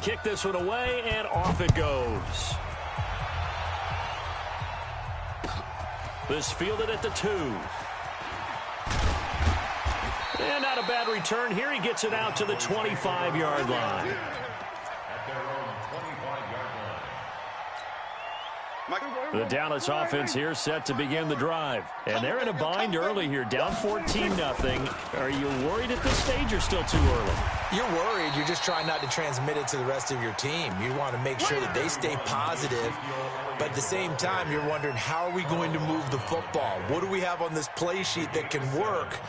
Kick this one away, and off it goes. This fielded at the 2. And not a bad return here. He gets it out to the 25-yard line. The Dallas offense here set to begin the drive. And they're in a bind early here, down 14-0. Are you worried at this stage or still too early? You're worried. You're just trying not to transmit it to the rest of your team. You want to make sure that they stay positive. But at the same time, you're wondering, how are we going to move the football? What do we have on this play sheet that can work?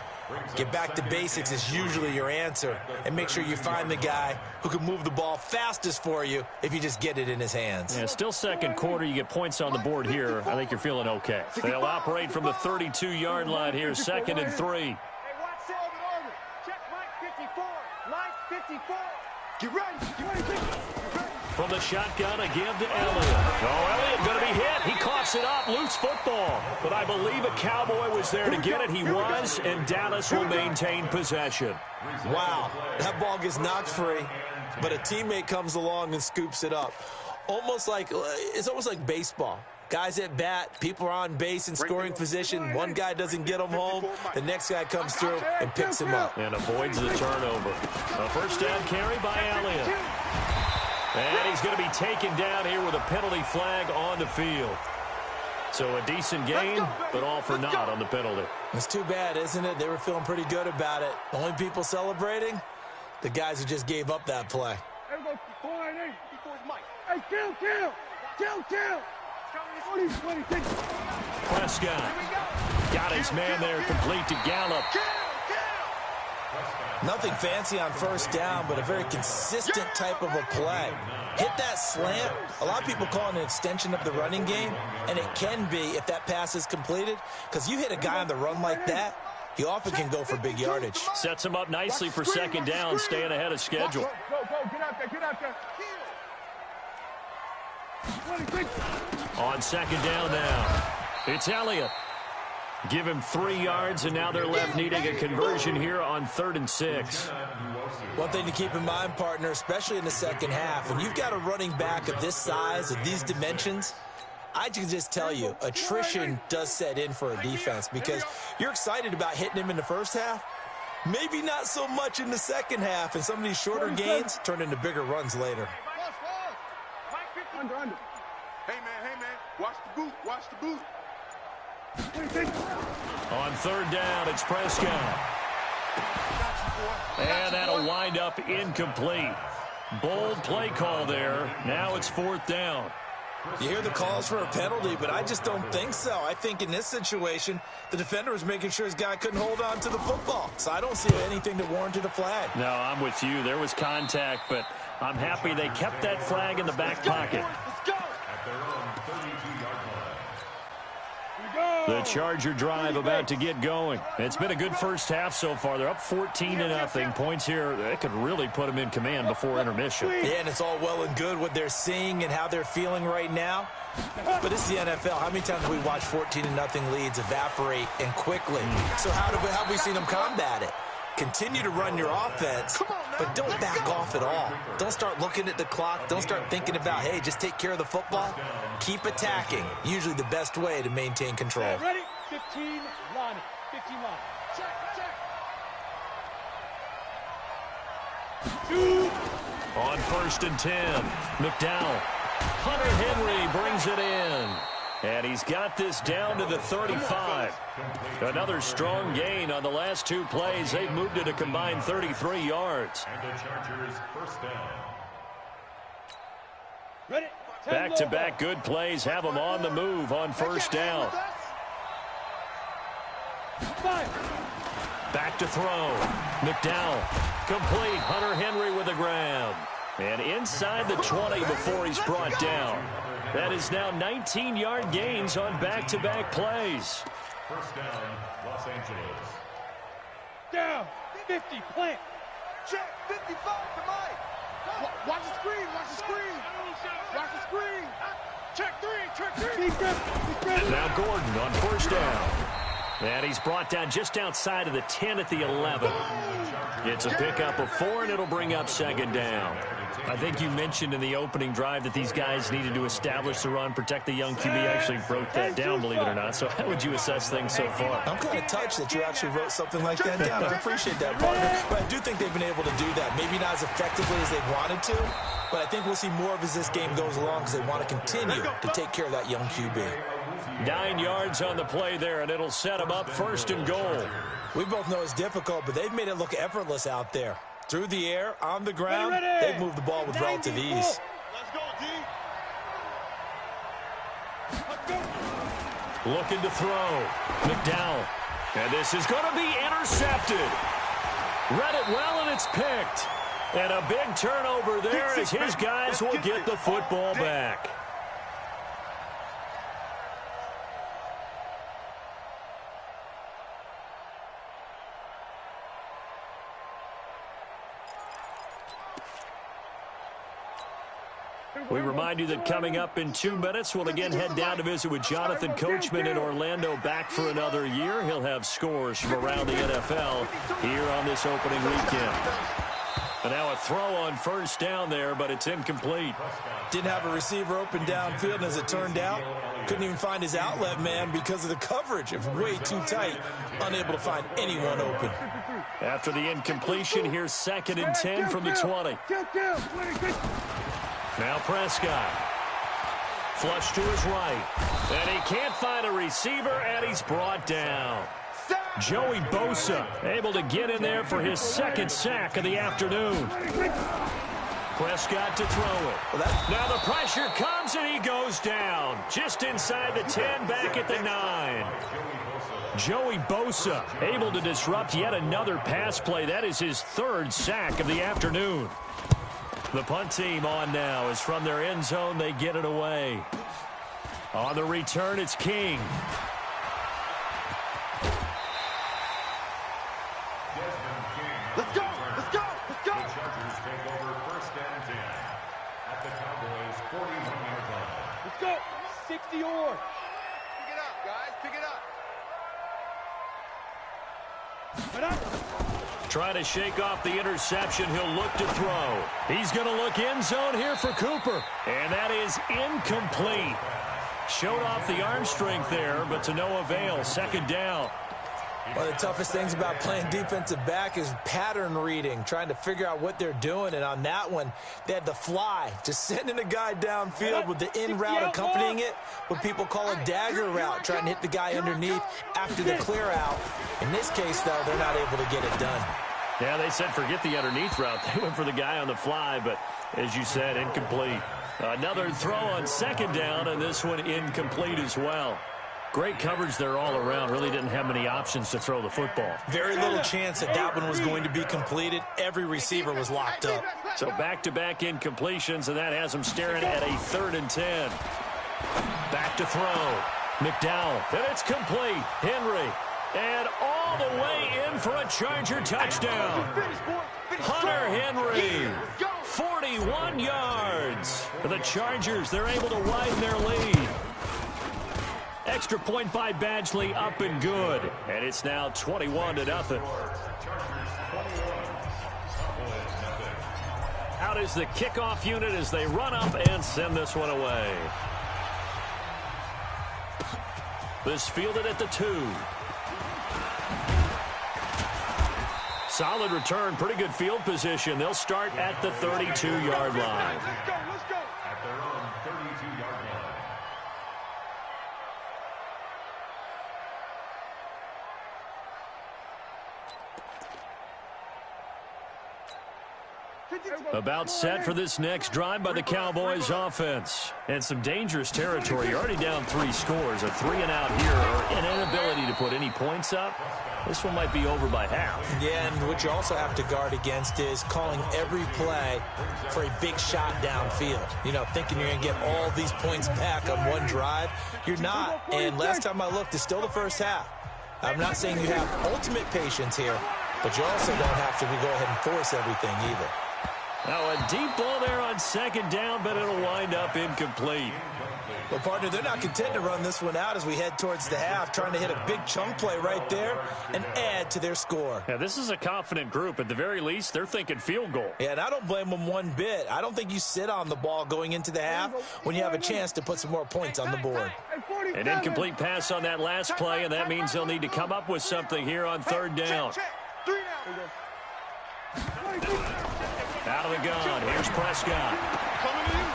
Get back to basics is usually your answer. And make sure you find the guy who can move the ball fastest for you if you just get it in his hands. Yeah, still second quarter. You get points on the board here. I think you're feeling okay. They'll operate from the 32-yard line here, 2nd and 3. Get ready. From the shotgun, a give to Elliott. Elliott going to be hit. He coughs it up. Loose football. But I believe a Cowboy was there to get it. He was, and Dallas will maintain possession. Wow. That ball gets knocked free, but a teammate comes along and scoops it up. It's almost like baseball. Guys at bat, people are on base in scoring position. One guy doesn't get him home. The next guy comes through and picks him up. And avoids the turnover. A first down carry by Elliott. And he's going to be taken down here with a penalty flag on the field. So a decent gain, but all for naught on the penalty. It's too bad, isn't it? They were feeling pretty good about it. The only people celebrating, the guys who just gave up that play. Hey, kill. Prescott got his man there complete to Gallup. Nothing fancy on first down, but a very consistent type of a play. Hit that slant. A lot of people call it an extension of the running game, and it can be if that pass is completed, because you hit a guy on the run like that, he often can go for big yardage. Sets him up nicely for second down, staying ahead of schedule. Go, get out there. On second down now, it's Elliott. Give him 3 yards, and now they're left needing a conversion here on 3rd and 6. One thing to keep in mind, partner, especially in the second half, when you've got a running back of this size, of these dimensions, I can just tell you, attrition does set in for a defense because you're excited about hitting him in the first half. Maybe not so much in the second half, and some of these shorter gains turn into bigger runs later. Under. Hey, man. Watch the boot. On 3rd down, it's Prescott. And that'll wind up incomplete. Bold play call there. Now it's 4th down. You hear the calls for a penalty, but I just don't think so. I think in this situation, the defender was making sure his guy couldn't hold on to the football. So I don't see anything that warranted a flag. No, I'm with you. There was contact, but I'm happy they kept that flag in the back pocket. The Charger drive about to get going. It's been a good first half so far. They're up 14-0. Points here, that could really put them in command before intermission. Yeah, and it's all well and good what they're seeing and how they're feeling right now. But it's the NFL. How many times have we watched 14-0 leads evaporate and quickly? So how have we seen them combat it? Continue to run your offense, but don't back off at all. Don't start looking at the clock. Don't start thinking about, hey, just take care of the football. Keep attacking. Usually the best way to maintain control. Ready? 15 line. Check. 2. On 1st and 10, McDowell. Hunter Henry brings it in. And he's got this down to the 35. Another strong gain on the last 2 plays. They've moved it a combined 33 yards. And the Chargers first down. Ready? Back-to-back good plays have them on the move on first down. Back to throw. McDowell. Complete. Hunter Henry with a grab. And inside the 20 before he's brought down. That is now 19-yard gains on back-to-back plays. First down, Los Angeles. Down. 50. Plant. Check. 55 to Mike. Watch the screen. Check 3. And now Gordon on first down. And he's brought down just outside of the 10 at the 11. It's a pickup of 4, and it'll bring up second down. I think you mentioned in the opening drive that these guys needed to establish the run, protect the young QB. I actually wrote that down, believe it or not. So how would you assess things so far? I'm kind of touched that you actually wrote something like that down. I appreciate that, partner. But I do think they've been able to do that. Maybe not as effectively as they wanted to, but I think we'll see more of as this game goes along because they want to continue to take care of that young QB. 9 yards on the play there, and it'll set them up 1st and goal. We both know it's difficult, but they've made it look effortless out there. Through the air, on the ground, they've moved the ball with relative ease. Let's go, D. Looking to throw. McDowell. And this is going to be intercepted. Read it well, and it's picked. And a big turnover there as his guys will get the football back. We remind you that coming up in 2 minutes, we'll again head down to visit with Jonathan Coachman in Orlando, back for another year. He'll have scores from around the NFL here on this opening weekend. And now a throw on 1st down there, but it's incomplete. Didn't have a receiver open downfield, and as it turned out, couldn't even find his outlet man because of the coverage. It was way too tight, unable to find anyone open. After the incompletion, here's 2nd and 10 from the 20. Now Prescott. Flush to his right. And he can't find a receiver, and he's brought down. Joey Bosa able to get in there for his 2nd sack of the afternoon. Prescott to throw it. Now the pressure comes, and he goes down. Just inside the 10, back at the 9. Joey Bosa able to disrupt yet another pass play. That is his 3rd sack of the afternoon. The punt team on now as from their end zone they get it away. On the return, it's King. Let's go! Let's go! Let's go! The Chargers take over 1st and 10 at the Cowboys' 41-yard line. Let's go! 60 or. Pick it up, guys. Pick it up. Right up. Trying to shake off the interception. He'll look to throw. He's going to look end zone here for Cooper. And that is incomplete. Showed off the arm strength there, but to no avail. 2nd down. One of the toughest things about playing defensive back is pattern reading, trying to figure out what they're doing. And on that one, they had the fly, just sending a guy downfield with the in route accompanying it, what people call a dagger route, trying to hit the guy underneath after the clear out. In this case, though, they're not able to get it done. Yeah, they said forget the underneath route. They went for the guy on the fly, but as you said, incomplete. Another throw on 2nd down, and this one incomplete as well. Great coverage there all around. Really didn't have many options to throw the football. Very little chance that that one was going to be completed. Every receiver was locked up. So back-to-back incompletions, and that has them staring at a 3rd and 10. Back to throw. McDowell, and it's complete. Henry, and all the way in for a Charger touchdown. Hunter Henry, 41 yards. The Chargers, they're able to widen their lead. Extra point by Badgley, up and good. And it's now 21-0. Out is the kickoff unit as they run up and send this one away. This fielded at the 2. Solid return, pretty good field position. They'll start at the 32-yard line. Let's go, let's go. At their own 32-yard line. About set for this next drive by the Cowboys offense. And some dangerous territory. You're already down 3 scores. A 3-and-out here, or an inability to put any points up. This one might be over by half. Yeah, and what you also have to guard against is calling every play for a big shot downfield. You know, thinking you're going to get all these points back on one drive. You're not. And last time I looked, it's still the first half. I'm not saying you have ultimate patience here, but you also don't have to go ahead and force everything either. Now a deep ball there on second down, but it'll wind up incomplete. Well, partner, they're not content to run this one out as we head towards the half, trying to hit a big chunk play right there and add to their score. Yeah, this is a confident group. At the very least, they're thinking field goal. Yeah, and I don't blame them one bit. I don't think you sit on the ball going into the half when you have a chance to put some more points on the board. An incomplete pass on that last play, and that means they'll need to come up with something here on third down. Out of the gun, here's Prescott.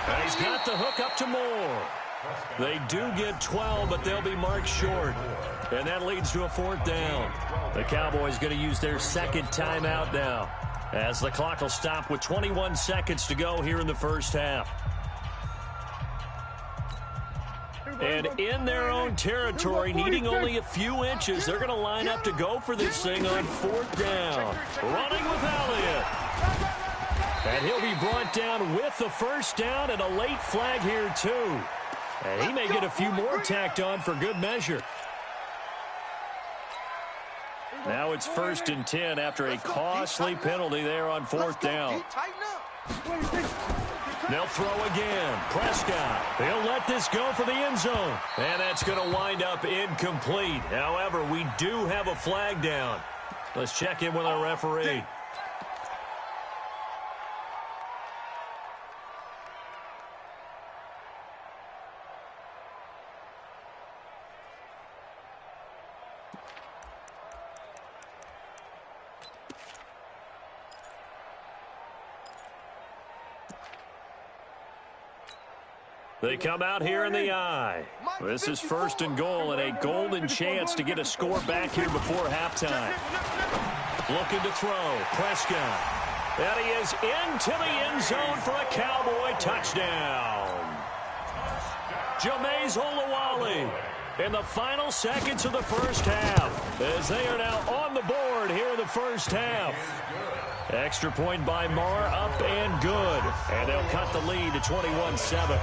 And he's got the hook up to Moore. They do get 12, but they'll be marked short. And that leads to a fourth down. The Cowboys going to use their second timeout now, as the clock will stop with 21 seconds to go here in the first half. And in their own territory, needing only a few inches, they're going to line up to go for this thing on fourth down. Running with Elliott. And he'll be brought down with the first down and a late flag here, too. And he may get a few more tacked on for good measure. Now it's 1st and 10 after a costly penalty there on fourth down. They'll throw again. Prescott. He'll let this go for the end zone. And that's going to wind up incomplete. However, we do have a flag down. Let's check in with our referee. They come out here in the eye. This is 1st and goal and a golden chance to get a score back here before halftime. Looking to throw. Prescott. And he is into the end zone for a Cowboy touchdown. Jameis Olawale in the final seconds of the first half, as they are now on the board here in the first half. Extra point by Marr, up and good. And they'll cut the lead to 21-7.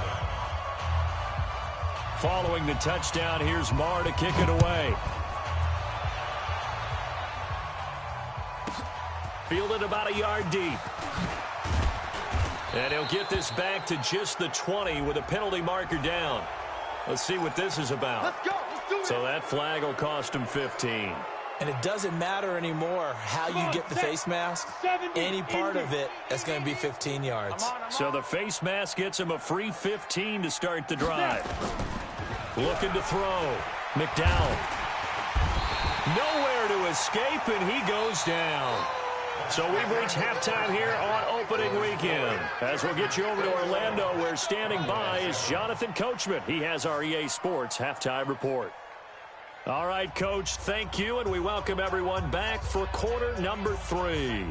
Following the touchdown, here's Marr to kick it away. Fielded about a yard deep. And he'll get this back to just the 20 with a penalty marker down. Let's see what this is about. Let's go. Let's do it. So that flag will cost him 15. And it doesn't matter anymore how you get the face mask. Any part of it, that's going to be 15 yards. So the face mask gets him a free 15 to start the drive. Looking to throw. McDowell. Nowhere to escape, and he goes down. So we've reached halftime here on opening weekend. As we'll get you over to Orlando, where standing by is Jonathan Coachman. He has our EA Sports halftime report. All right, Coach, thank you, and we welcome everyone back for quarter number 3.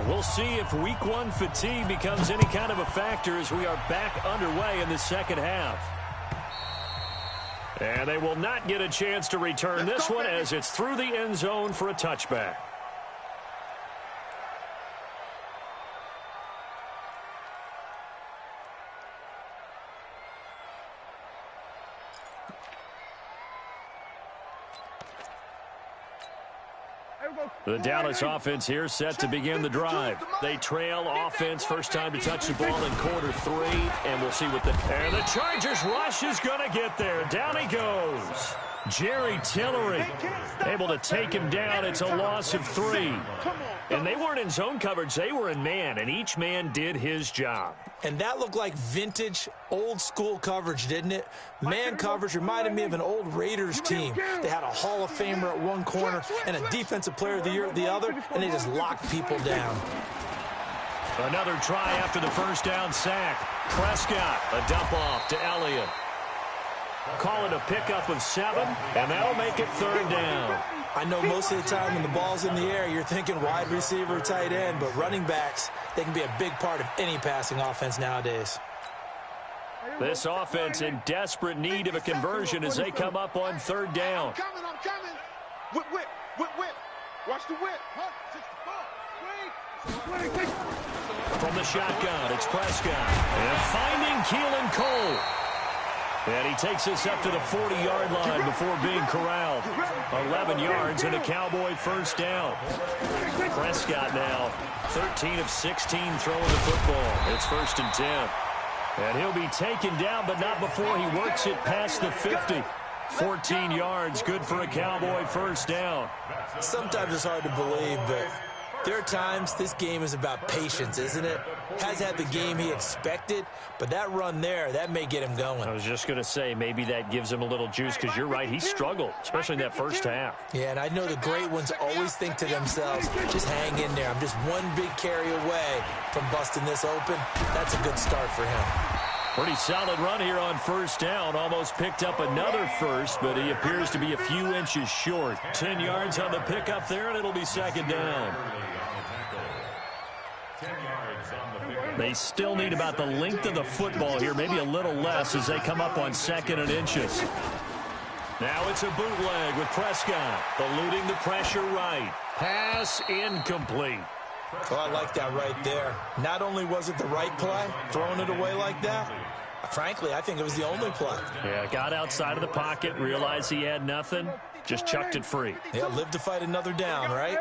We'll see if week 1 fatigue becomes any kind of a factor as we are back underway in the second half. And they will not get a chance to return this one as it's through the end zone for a touchback. The Dallas offense here set to begin the drive. They trail offense, first time to touch the ball in quarter 3, and we'll see what and the Chargers rush is going to get there. Down he goes. Jerry Tillery able to take him down. It's a loss of 3. And they weren't in zone coverage. They were in man, and each man did his job. And that looked like vintage, old-school coverage, didn't it? Man coverage reminded me of an old Raiders team. They had a Hall of Famer at one corner and a Defensive Player of the Year at the other, and they just locked people down. Another try after the first down sack. Prescott, a dump off to Elliott. Call it a pickup of 7, and that'll make it third down. I know most of the time when the ball's in the air, you're thinking wide receiver, tight end, but running backs, they can be a big part of any passing offense nowadays. This offense in desperate need of a conversion as they come up on third down. I'm coming. Whip, whip, whip, whip. Watch the whip. From the shotgun, it's Prescott. And finding Keelan Cole. And he takes us up to the 40-yard line before being corralled. 11 yards and a Cowboy first down. Prescott now 13 of 16 throwing the football. It's 1st and 10. And he'll be taken down, but not before he works it past the 50. 14 yards, good for a Cowboy first down. Sometimes it's hard to believe, but there are times this game is about patience, isn't it? Has had the game he expected, but that run there, that may get him going. I was just going to say, maybe that gives him a little juice, because you're right, he struggled, especially in that first half. Yeah, and I know the great ones always think to themselves, just hang in there. I'm just one big carry away from busting this open. That's a good start for him. Pretty solid run here on first down. Almost picked up another first, but he appears to be a few inches short. 10 yards on the pickup there, and it'll be 2nd down. They still need about the length of the football here, maybe a little less as they come up on 2nd and inches. Now it's a bootleg with Prescott, eluding the pressure right. Pass incomplete. Oh, I like that right there. Not only was it the right play, throwing it away like that, frankly, I think it was the only play. Yeah, got outside of the pocket, realized he had nothing, just chucked it free. Yeah, live to fight another down, right?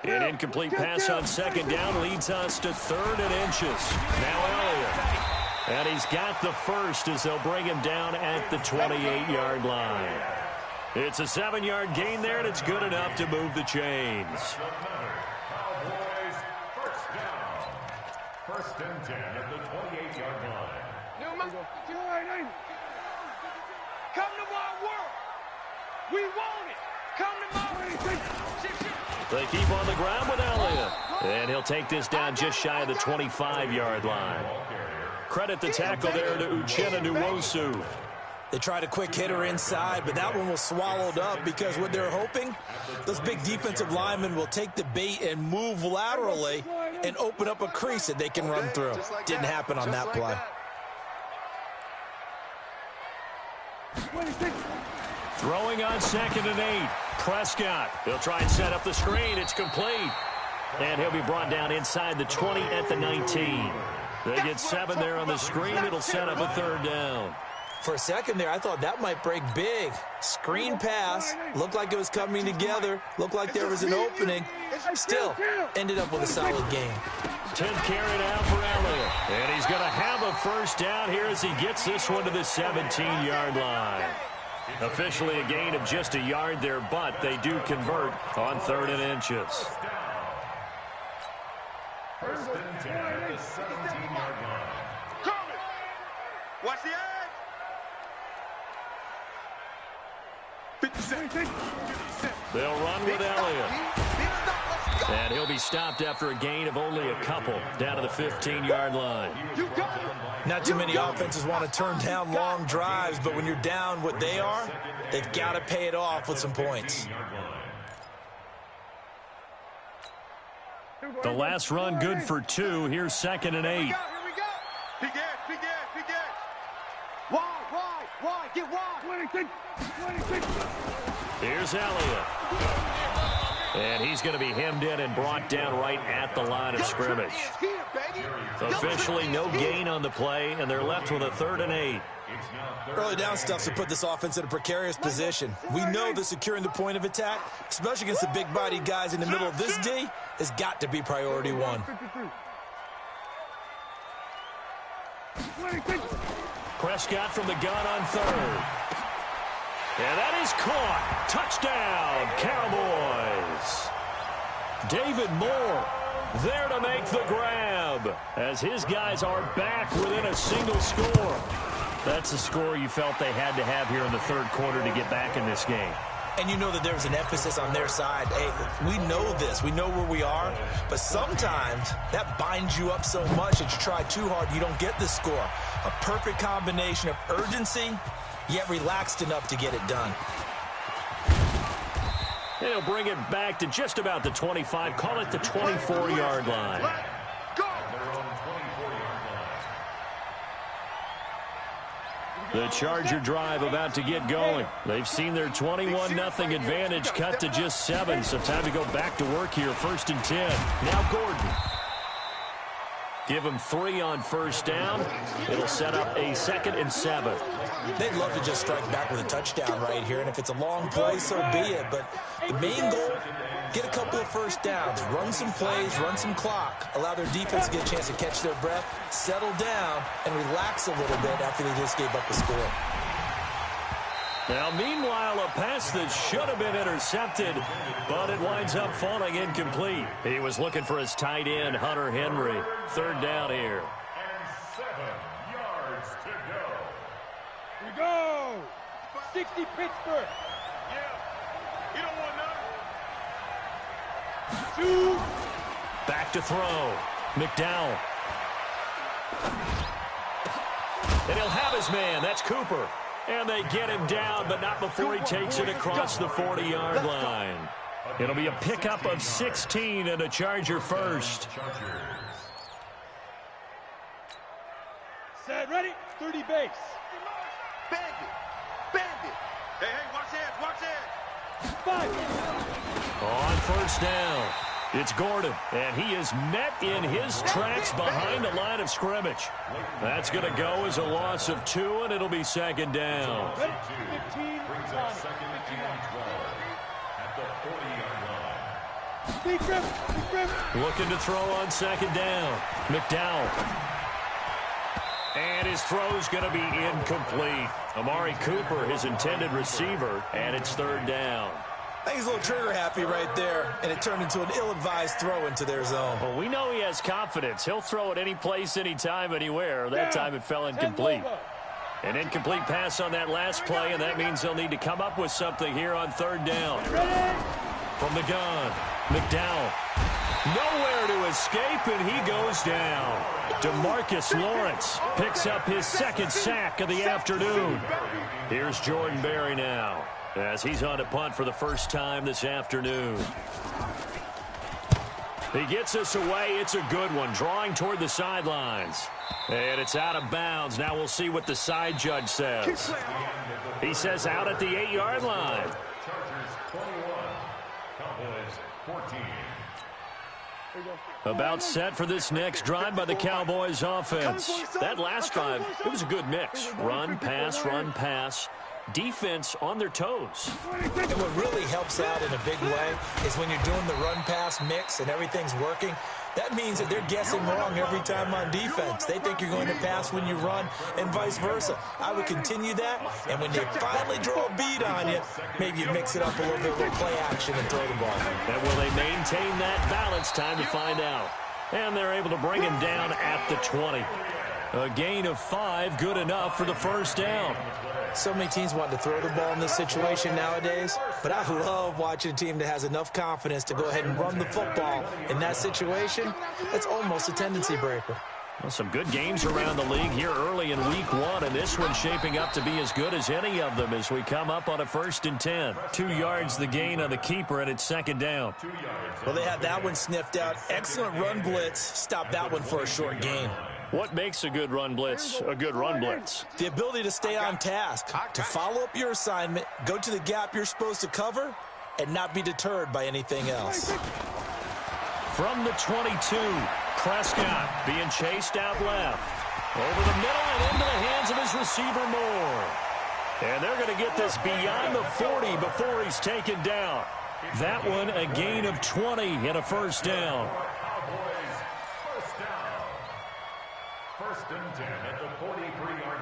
An incomplete pass on 2nd down leads us to 3rd and inches. Now Elliott. And he's got the first as they'll bring him down at the 28-yard line. It's a 7-yard gain there, and it's good enough to move the chains. 1st and 10 at the 28-yard line. Come to my world. We want it. Come to my world. They keep on the ground with Elliott. And he'll take this down just shy of the 25-yard line. Credit the tackle there to Uchenna Nwosu. They tried a quick hitter inside, but that one was swallowed up because what they're hoping, those big defensive linemen will take the bait and move laterally and open up a crease that they can run through. Didn't happen on that play. Throwing on 2nd and 8. Prescott. He'll try and set up the screen. It's complete. And he'll be brought down inside the 20 at the 19. They get 7 there on the screen. It'll set up a 3rd down. For a second there, I thought that might break big. Screen pass. Looked like it was coming together. Looked like there was an opening. Still, ended up with a solid game. 10th carry now for Elliott. And he's going to have a first down here as he gets this one to the 17-yard line. Officially a gain of just a yard there, but they do convert on 3rd and inches. 1st and 10 at the 17-yard line. Coming. Watch the edge. 57. They'll run with Elliott. And he'll be stopped after a gain of only a couple down to the 15-yard line. Not too many offenses want to turn down long drives, but when you're down what they are, they've got to pay it off with some points. The last run good for 2. Here's 2nd and 8. Here we go. Big edge. Wide. Get wide. 26. Here's Elliott. And he's going to be hemmed in and brought down right at the line of scrimmage. Officially no gain on the play, and they're left with a 3rd and 8. Early down stuff to put this offense in a precarious position. We know that securing the point of attack, especially against the big-bodied guys in the middle of this D, has got to be priority 1. Prescott from the gun on 3rd. And that is caught. Touchdown, Cowboys. David Moore there to make the grab as his guys are back within a single score. That's the score you felt they had to have here in the 3rd quarter to get back in this game. And you know that there's an emphasis on their side. Hey, we know this. We know where we are. But sometimes that binds you up so much that you try too hard, you don't get the score. A perfect combination of urgency, yet relaxed enough to get it done. And he'll bring it back to just about the 25. Call it the 24-yard line. The Charger drive about to get going. They've seen their 21-0 advantage cut to just 7, so time to go back to work here. 1st and 10. Now Gordon. Give him 3 on first down. It'll set up a 2nd and 7. They'd love to just strike back with a touchdown right here, and if it's a long play, so be it. But the main goal, get a couple of first downs, run some plays, run some clock, allow their defense to get a chance to catch their breath, settle down, and relax a little bit after they just gave up the score. Now, meanwhile, a pass that should have been intercepted, but it winds up falling incomplete. He was looking for his tight end, Hunter Henry. Third down here. And 7 yards to go. Here we go. 60 Pittsburgh. Yeah. You don't want none. 2. Back to throw. McDowell. And he'll have his man. That's Cooper. And they get him down, but not before he takes it across the 40-yard line. It'll be a pickup of 16 and a Charger first. Set, ready, 30 base. Bandit! Bandit! Hey, watch that, watch that! 5. On first down, it's Gordon, and he is met in his tracks behind the line of scrimmage. That's going to go as a loss of 2, and it'll be second down. Ready, 15, Brings up second and 12 at the 40-yard line. Big grip. Looking to throw on second down. McDowell. And his throw's going to be incomplete. Amari Cooper, his intended receiver, and it's third down. I think he's a little trigger happy right there, and it turned into an ill-advised throw into their zone. Well, we know he has confidence. He'll throw it any place, anytime, anywhere. That time it fell incomplete. An incomplete pass on that last play, and that means they'll need to come up with something here on third down. From the gun, McDowell. Nowhere to escape, and he goes down. DeMarcus Lawrence picks up his second sack of the afternoon. Here's Jordan Berry now, as he's on a punt for the first time this afternoon. He gets us away. It's a good one, drawing toward the sidelines. And it's out of bounds. Now we'll see what the side judge says. He says out at the 8-yard line. Chargers 21, Cowboys 14. About set for this next drive by the Cowboys offense. That last drive, it was a good mix. Run, pass. Defense on their toes. And what really helps out in a big way is when you're doing the run-pass mix and everything's working. That means that they're guessing wrong every time on defense. They think you're going to pass when you run and vice versa. I would continue that, and when they finally draw a beat on you, maybe you mix it up a little bit with play action and throw the ball. And will they maintain that balance? Time to find out. And they're able to bring him down at the 20. A gain of 5, good enough for the first down. So many teams want to throw the ball in this situation nowadays, but I love watching a team that has enough confidence to go ahead and run the football in that situation. That's almost a tendency breaker. Well, some good games around the league here early in week 1, and this one's shaping up to be as good as any of them as we come up on a 1st and 10. 2 yards the gain on the keeper, and it's second down. Well, they had that one sniffed out. Excellent run blitz. Stop that one for a short gain. What makes a good run blitz a good run blitz? The ability to stay on task, to follow up your assignment, go to the gap you're supposed to cover, and not be deterred by anything else. From the 22, Prescott being chased out left. Over the middle and into the hands of his receiver Moore. And they're going to get this beyond the 40 before he's taken down. That one a gain of 20 and a first down. First and 10 at the 43-yard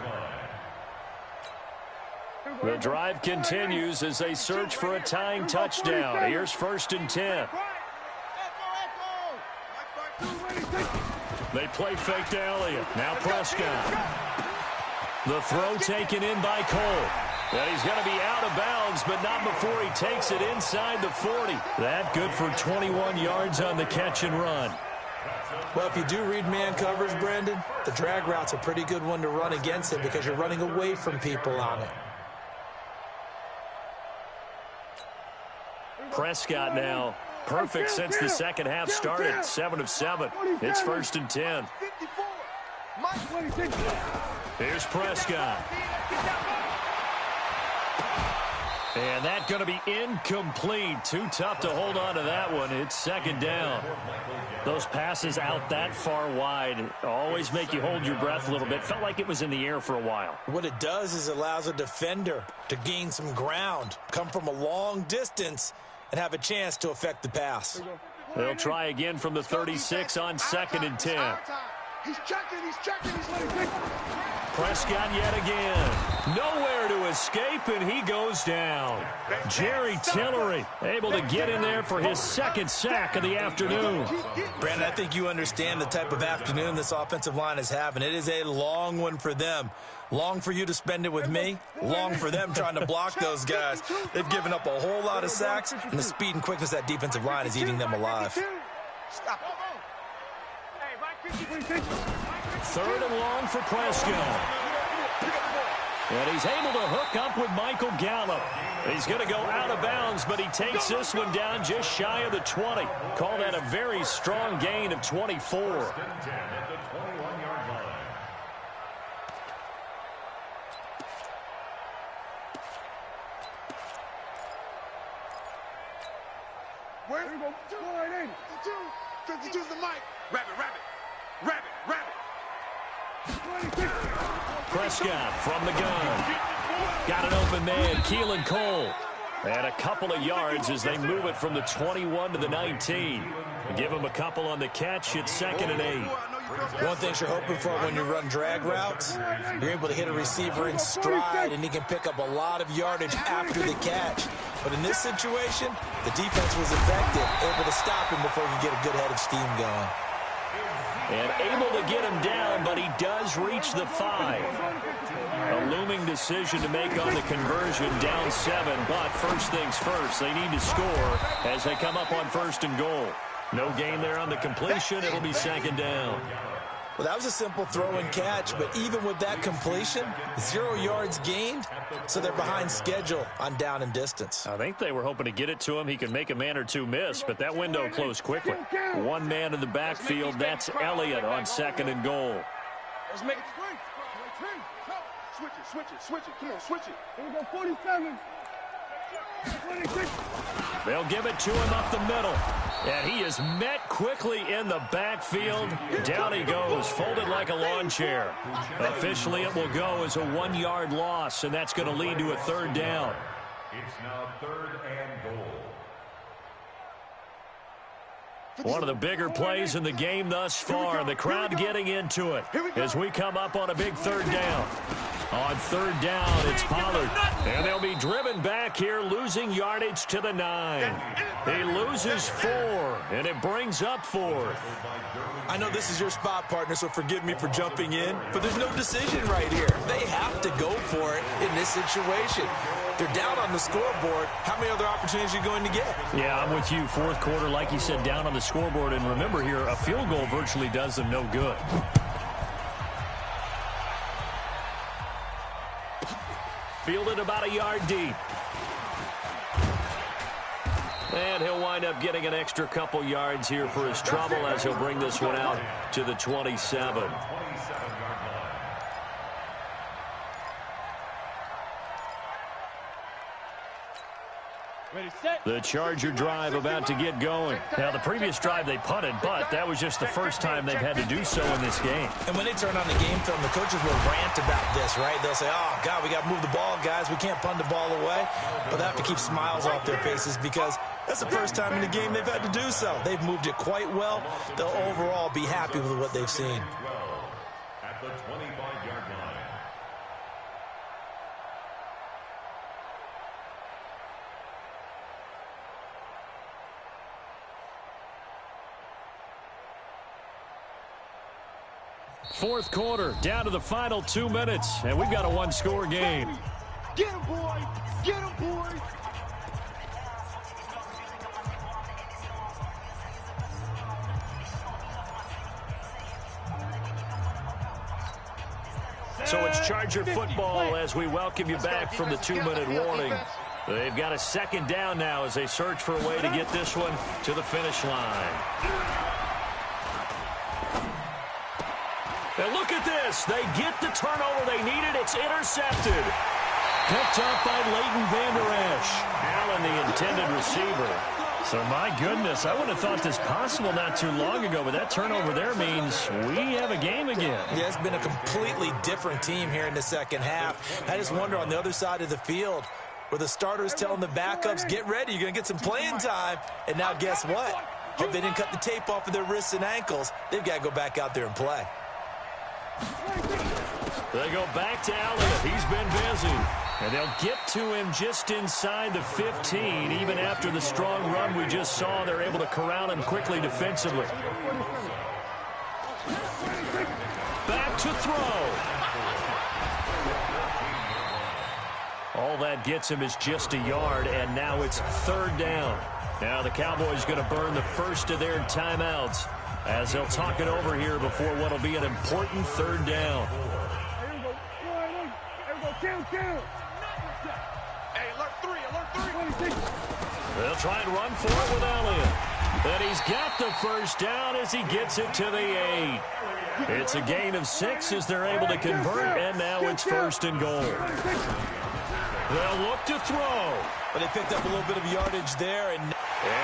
line. The drive continues as they search for a tying touchdown. Here's 1st and 10. They play fake to Elliott. Now Prescott. The throw taken in by Cole. And he's going to be out of bounds, but not before he takes it inside the 40. That good for 21 yards on the catch and run. Well, if you do read man coverage, Brandon, the drag route's a pretty good one to run against it because you're running away from people on it. Prescott now, perfect since the second half started. 7 of 7. It's 1st and 10. Here's Prescott. And that's going to be incomplete. Too tough to hold on to that one. It's second down. Those passes out that far wide always make you hold your breath a little bit. Felt like it was in the air for a while. What it does is it allows a defender to gain some ground, come from a long distance, and have a chance to affect the pass. They'll try again from the 36 on 2nd and 10. He's checking, he's letting Prescott yet again. Nowhere to escape, and he goes down. Jerry Tillery able to get in there for his second sack of the afternoon. Brandon, I think you understand the type of afternoon this offensive line is having. It is a long one for them. Long for you to spend it with me. Long for them trying to block those guys. They've given up a whole lot of sacks, and the speed and quickness of that defensive line is eating them alive. Stop. Third and long for Prescott. And he's able to hook up with Michael Gallup. He's going to go out of bounds, but he takes this one down just shy of the 20. Call that a very strong gain of 24. Where you go? 52's the mic. Rabbit. Prescott from the gun. Got an open man, Keelan Cole. And a couple of yards as they move it from the 21 to the 19. Give him a couple on the catch. It's 2nd and 8. One thing you're hoping for when you run drag routes, you're able to hit a receiver in stride, and he can pick up a lot of yardage after the catch. But in this situation, the defense was effective, able to stop him before he could get a good head of steam going. And able to get him down, but he does reach the 5. A looming decision to make on the conversion, down 7. But first things first, they need to score as they come up on 1st and goal. No gain there on the completion. It'll be 2nd down. Well, that was a simple throw and catch, but even with that completion, 0 yards gained, so they're behind schedule on down and distance. I think they were hoping to get it to him. He could make a man or two miss, but that window closed quickly. One man in the backfield. That's Elliott on 2nd and goal. Let's make it straight. Switch it. Come on, switch it. Here we go, 47. 26. They'll give it to him up the middle. And he is met quickly in the backfield. Down he goes, folded like a lawn chair. Officially, it will go as a 1-yard loss, and that's going to lead to a 3rd down. It's now 3rd and goal. One of the bigger plays in the game thus far. The crowd getting into it as we come up on a big 3rd down. On 3rd down, it's Pollard. And they'll be driven back here, losing yardage to the 9. He loses 4, and it brings up 4th. I know this is your spot, partner, so forgive me for jumping in, but there's no decision right here. They have to go for it in this situation. They're down on the scoreboard. How many other opportunities are you going to get? Yeah, I'm with you. 4th quarter, like you said, down on the scoreboard. And remember here, a field goal virtually does them no good. Fielded about a yard deep. And he'll wind up getting an extra couple yards here for his trouble as he'll bring this one out to the 27. The Charger drive about to get going. Now, the previous drive they punted, but that was just the first time they've had to do so in this game. And when they turn on the game film, the coaches will rant about this, right? They'll say, oh, God, we got to move the ball, guys. We can't punt the ball away. But they have to keep smiles off their faces because that's the first time in the game they've had to do so. They've moved it quite well. They'll overall be happy with what they've seen. At the 25-yard line. Fourth quarter, down to the final 2 minutes, and we've got a 1-score game. Get him, boy! Get him, boy! So it's Charger football as we welcome you back from the 2-minute warning. They've got a 2nd down now as they search for a way to get this one to the finish line. And look at this. They get the turnover they needed. It's intercepted. Picked up by Leighton Vander Esch. Allen, the intended receiver. So, my goodness, I wouldn't have thought this possible not too long ago, but that turnover there means we have a game again. Yeah, it's been a completely different team here in the second half. I just wonder on the other side of the field where the starters telling the backups, get ready, you're going to get some playing time. And now guess what? Hope they didn't cut the tape off of their wrists and ankles. They've got to go back out there and play. They go back to Elliott. He's been busy. And they'll get to him just inside the 15. Even after the strong run we just saw, they're able to corral him quickly defensively. Back to throw. All that gets him is just a yard, and now it's third down. Now the Cowboys going to burn the first of their timeouts as they'll talk it over here before what will be an important third down. Hey, alert three. They'll try and run for it with Elliott. And he's got the first down as he gets it to the 8. It's a gain of 6 as they're able to convert, and now it's first and goal. They'll look to throw. But they picked up a little bit of yardage there. And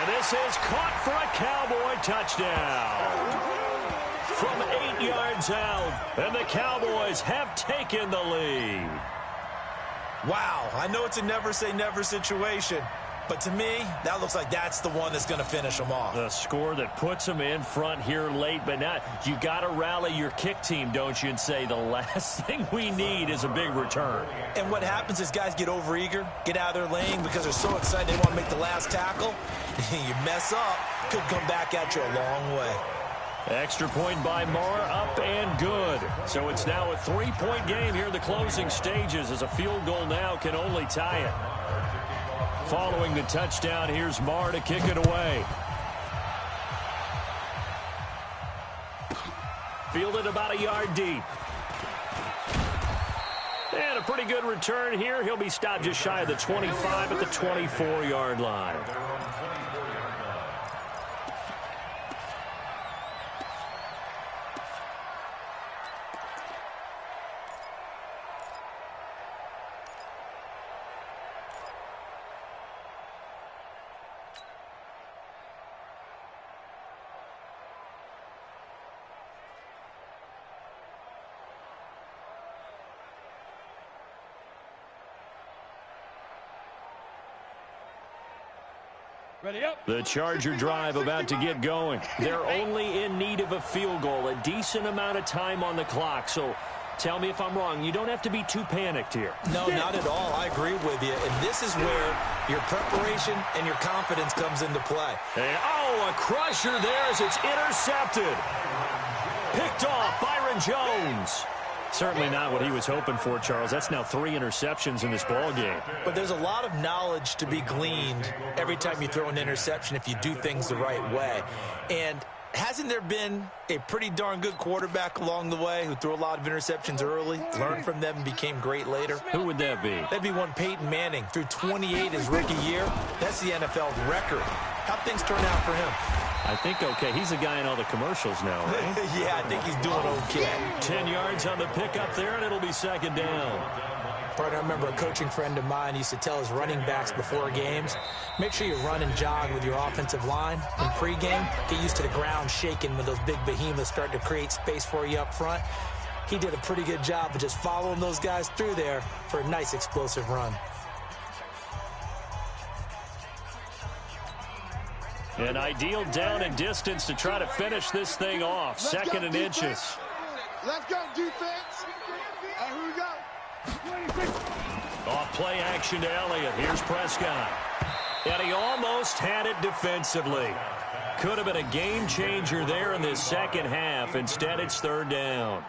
this is caught for a Cowboy touchdown. From 8 yards out, and the Cowboys have taken the lead. wow, I know it's a never-say-never situation, but to me, that looks like that's the one that's going to finish them off. The score that puts them in front here late, but now you got to rally your kick team, don't you, and say the last thing we need is a big return. And what happens is guys get overeager, get out of their lane because they're so excited they want to make the last tackle. You mess up, could come back at you a long way. Extra point by Marr, up and good. So it's now a 3-point game here in the closing stages as a field goal now can only tie it. Following the touchdown, here's Marr to kick it away. Fielded about a yard deep. And a pretty good return here. He'll be stopped just shy of the 25 at the 24-yard line. Ready up. The Charger drive about to get going. They're only in need of a field goal, a decent amount of time on the clock. So tell me if I'm wrong. You don't have to be too panicked here. No, not at all. I agree with you. And this is where your preparation and your confidence comes into play. And, oh, a crusher there as it's intercepted. Picked off Byron Jones. Certainly not what he was hoping for, Charles. That's now 3 interceptions in this ball game. But there's a lot of knowledge to be gleaned every time you throw an interception if you do things the right way. And hasn't there been a pretty darn good quarterback along the way who threw a lot of interceptions early, learned from them, and became great later? Who would that be? That'd be one Peyton Manning. Threw 28 his rookie year. That's the NFL record. How'd things turn out for him? I think okay. He's a guy in all the commercials now, right? Yeah, I think he's doing okay. 10 yards on the pickup there, and it'll be second down. Partner, I remember a coaching friend of mine used to tell his running backs before games, make sure you run and jog with your offensive line in pregame. Get used to the ground shaking when those big behemoths start to create space for you up front. He did a pretty good job of just following those guys through there for a nice explosive run. An ideal down and distance to try to finish this thing off. Second and inches. Let's go, defense. Here we go. Off play action to Elliott. Here's Prescott. And he almost had it defensively. Could have been a game changer there in this second half. Instead, it's third down.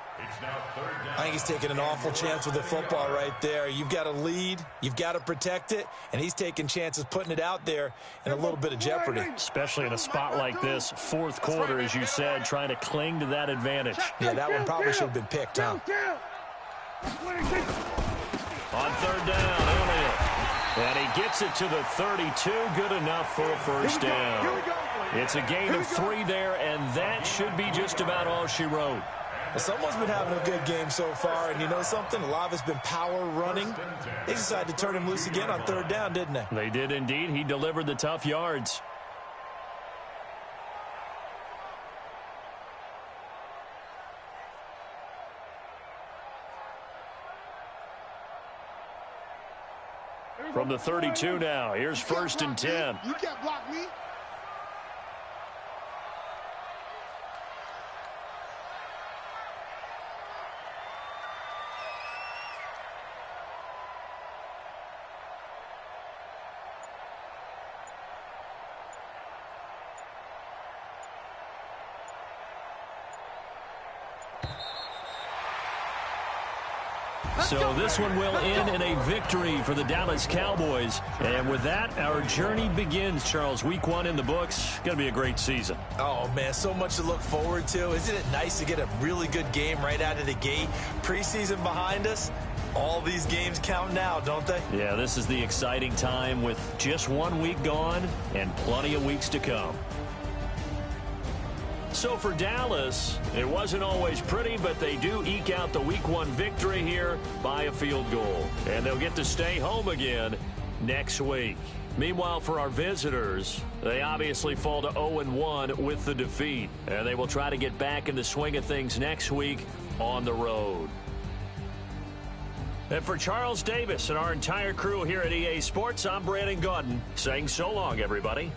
I think he's taking an awful chance with the football right there. You've got to lead, you've got to protect it, and he's taking chances putting it out there in a little bit of jeopardy. Especially in a spot like this, fourth quarter, as you said, trying to cling to that advantage. Yeah, that one probably should have been picked, huh? On third down, Elliott. And he gets it to the 32, good enough for a first down. It's a gain of 3 there, and that should be just about all she wrote. Someone's been having a good game so far, and you know something? A lot of it's been power running. They decided to turn him loose again on third down, didn't they? They did indeed. He delivered the tough yards. From the 32 now, here's 1st and 10. You can't block me. So this one will end in a victory for the Dallas Cowboys. And with that, our journey begins, Charles. Week 1 in the books. Going to be a great season. Oh, man, so much to look forward to. Isn't it nice to get a really good game right out of the gate? Preseason behind us. All these games count now, don't they? Yeah, this is the exciting time with just 1 week gone and plenty of weeks to come. So for Dallas, it wasn't always pretty, but they do eke out the Week 1 victory here by a field goal. And they'll get to stay home again next week. Meanwhile, for our visitors, they obviously fall to 0-1 with the defeat. And they will try to get back in the swing of things next week on the road. And for Charles Davis and our entire crew here at EA Sports, I'm Brandon Gaudin saying so long, everybody.